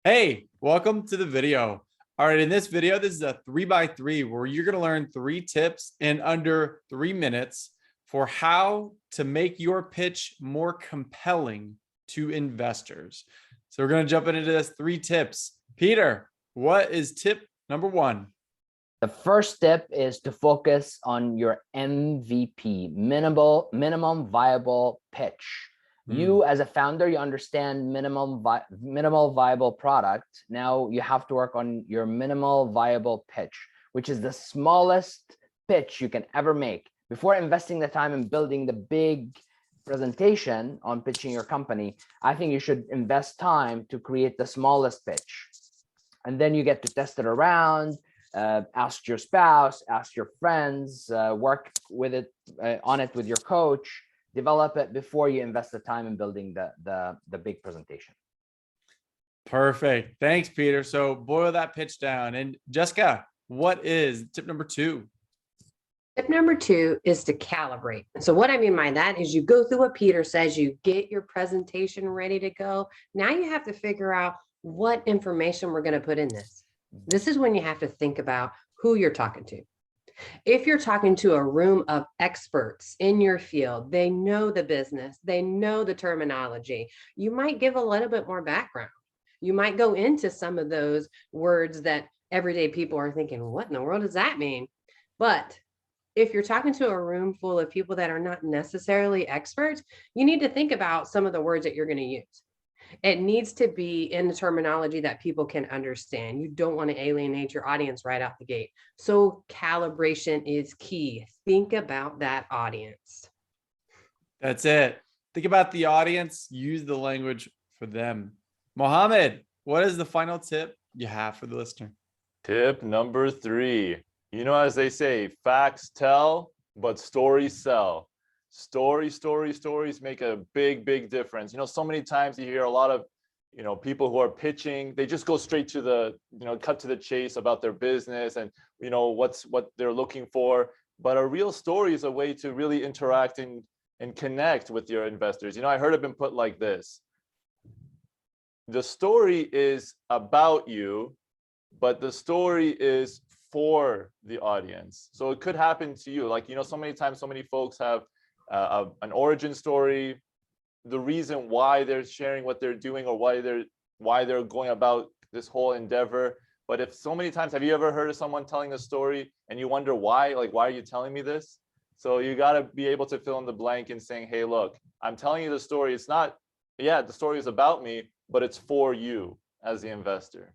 Hey, welcome to the video. All right, in this video, this is a 3x3 where you're going to learn 3 tips in under 3 minutes for how to make your pitch more compelling to investors. So we're going to jump into this 3 tips. Peter, what is tip number 1? The first tip is to focus on your MVP, minimum viable pitch. You as a founder, you understand minimal viable product. Now you have to work on your minimal viable pitch, which is the smallest pitch you can ever make. Before investing the time in building the big presentation on pitching your company, I think you should invest time to create the smallest pitch. And then you get to test it around, ask your spouse, ask your friends, work with it on it with your coach. Develop it before you invest the time in building the big presentation. Perfect. Thanks, Peter. So boil that pitch down. And Jessica, what is tip number 2? Tip number 2 is to calibrate. So what I mean by that is you go through what Peter says, you get your presentation ready to go. Now you have to figure out what information we're going to put in this. This is when you have to think about who you're talking to. If you're talking to a room of experts in your field, they know the business, they know the terminology, you might give a little bit more background. You might go into some of those words that everyday people are thinking, what in the world does that mean? But if you're talking to a room full of people that are not necessarily experts, you need to think about some of the words that you're going to use. It needs to be in the terminology that people can understand. You don't want to alienate your audience right out the gate. So calibration is key. Think about that audience. That's it. Think about the audience. Use the language for them. Mohammed, what is the final tip you have for the listener? Tip number 3. As they say, facts tell, but stories sell. Stories make a big difference. So many times you hear a lot of people who are pitching, they just go straight to the cut to the chase about their business and what they're looking for. But a real story is a way to really interact and connect with your investors. I heard it been put like this: the story is about you, but the story is for the audience. So it could happen to you. Like so many times, so many folks have an origin story, the reason why they're sharing what they're doing or why they're going about this whole endeavor. But if so many times, have you ever heard of someone telling a story and you wonder why? Like, why are you telling me this? So you got to be able to fill in the blank and saying, hey, look, I'm telling you the story. It's not, the story is about me, but it's for you as the investor.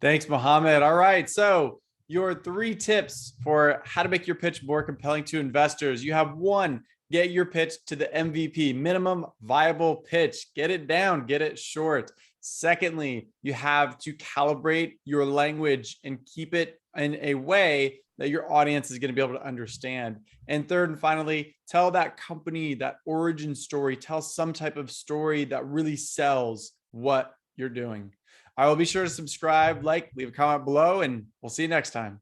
Thanks, Mohammed. All right. So your 3 tips for how to make your pitch more compelling to investors. You have 1, get your pitch to the MVP, minimum viable pitch. Get it down, get it short. Secondly, you have to calibrate your language and keep it in a way that your audience is going to be able to understand. And third and finally, tell that company, that origin story, tell some type of story that really sells what you're doing. I will be sure to subscribe, like, leave a comment below, and we'll see you next time.